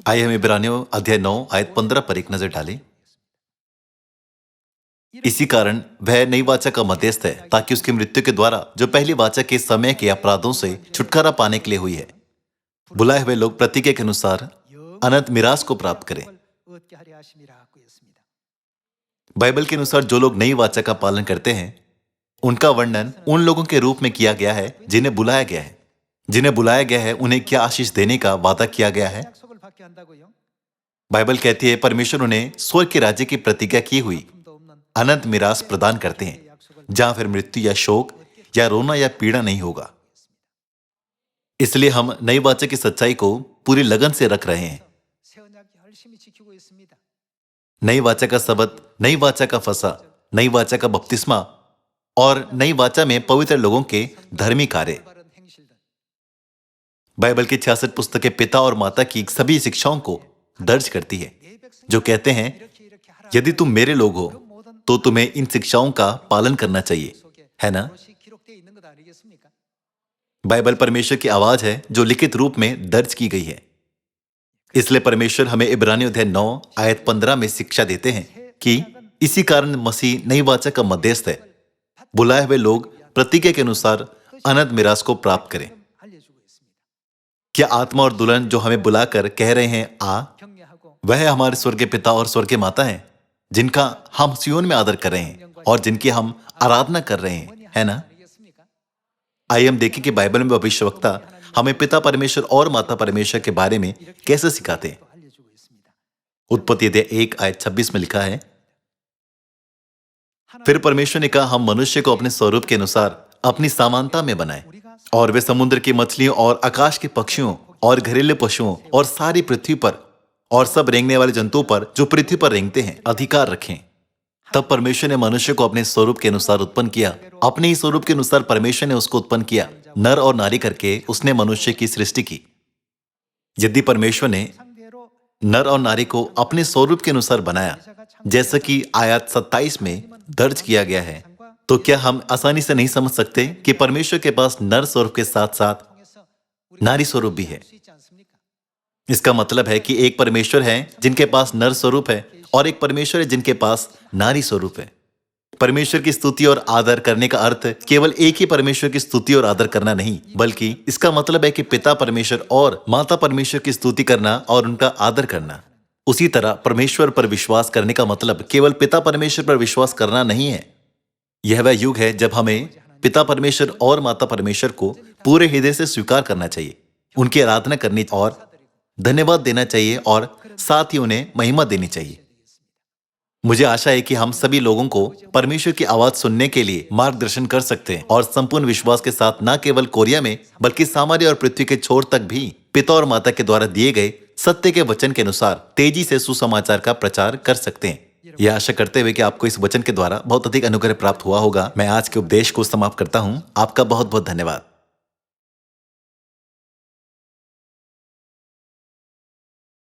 आइए हम इब्रानियों अध्याय 9 आयत 15 पर एक नजर डालें। इसी कारण वह नई वाचा का मध्यस्थ है, ताकि उसकी मृत्यु के द्वारा जो पहली वाचा के समय के अपराधों से छुटकारा पाने के लिए हुई है, बुलाए हुए लोग प्रतिज्ञा के अनुसार अनंत मिरास को प्राप्त करें। बाइबल के अनुसार जो लोग नई वाचा का पालन करते हैं, उनका वर्णन उन लोगों के रूप में किया गया है जिन्हें बुलाया गया है। जिन्हें बुलाया गया है उन्हें क्या आशीष देने का वादा किया गया है। बाइबल कहती है परमेश्वर उन्हें स्वर्ग के राज्य की प्रतिज्ञा की हुई अनंत मिरास प्रदान करते हैं, जहां फिर मृत्यु या शोक या रोना या पीड़ा नहीं होगा। इसलिए हम नई वाचा की सच्चाई को पूरी लगन से रख रहे हैं। नई वाचा का शब्द, नई वाचा का फसा, नई वाचा का बपतिस्मा और नई वाचा में पवित्र लोगों के धर्मी कार्य। बाइबल की 66 पुस्तकें पिता और माता की सभी शिक्षाओं को दर्ज करती है, जो कहते हैं यदि तुम मेरे लोग हो तो तुम्हें इन शिक्षाओं का पालन करना चाहिए, है ना? बाइबल परमेश्वर की आवाज है जो लिखित रूप में दर्ज की गई है। इसलिए परमेश्वर हमें इब्रानियों अध्याय 9 आयत 15 में शिक्षा देते हैं कि इसी कारण मसीह नई वाचा का मध्यस्थ है, बुलाए हुए लोग प्रतिज्ञा के अनुसार अनंत मिरास को प्राप्त करें। क्या आत्मा और दुल्हन जो हमें बुलाकर कह रहे हैं आ, वह हमारे स्वर्गीय पिता और स्वर्गीय माता हैं, जिनका हम सियोन में आदर कर रहे हैं और जिनकी हम आराधना कर रहे हैं, है ना? आइए हम देखें कि बाइबल में भविष्यवक्ता हमें पिता परमेश्वर और माता परमेश्वर के बारे में कैसे सिखाते हैं। उत्पत्ति अध्याय 1 आयत 26 में लिखा है, फिर परमेश्वर ने कहा हम मनुष्य को अपने स्वरूप के अनुसार अपनी समानता में बनाए, और वे समुद्र की मछलियों और आकाश के पक्षियों और घरेलू पशुओं और सारी पृथ्वी पर और सब रेंगने वाले जंतुओं पर जो पृथ्वी पर रेंगते हैं अधिकार रखें। तब परमेश्वर ने मनुष्य को अपने स्वरूप के अनुसार उत्पन्न किया, अपने ही स्वरूप के अनुसार परमेश्वर ने उसको उत्पन्न किया, नर और नारी करके उसने मनुष्य की सृष्टि की। यदि परमेश्वर ने नर और नारी को अपने स्वरूप के अनुसार बनाया, जैसा कि आयत 27 में दर्ज किया गया है, तो क्या हम आसानी से नहीं समझ सकते कि परमेश्वर के पास नर स्वरूप के साथ साथ नारी स्वरूप भी है? इसका मतलब है कि एक परमेश्वर है जिनके पास नर स्वरूप है और एक परमेश्वर है जिनके पास नारी स्वरूप है। परमेश्वर की स्तुति और आदर करने का अर्थ केवल एक ही परमेश्वर की स्तुति और आदर करना नहीं, बल्कि इसका मतलब है कि पिता परमेश्वर और माता परमेश्वर की स्तुति करना और उनका आदर करना। उसी तरह परमेश्वर पर विश्वास करने का मतलब केवल पिता परमेश्वर पर विश्वास करना नहीं है। यह वह युग है जब हमें पिता परमेश्वर और माता परमेश्वर को पूरे हृदय से स्वीकार करना चाहिए, उनकी आराधना करनी और धन्यवाद देना चाहिए और साथ ही उन्हें महिमा देनी चाहिए। मुझे आशा है कि हम सभी लोगों को परमेश्वर की आवाज सुनने के लिए मार्गदर्शन कर सकते हैं और संपूर्ण विश्वास के साथ न केवल कोरिया में बल्कि सामरिया और पृथ्वी के छोर तक भी पिता और माता के द्वारा दिए गए सत्य के वचन के अनुसार तेजी से सुसमाचार का प्रचार कर सकते हैं। यह आशा करते हुए कि आपको इस वचन के द्वारा बहुत अधिक अनुग्रह प्राप्त हुआ होगा, मैं आज के उपदेश को समाप्त करता हूँ। आपका बहुत बहुत धन्यवाद।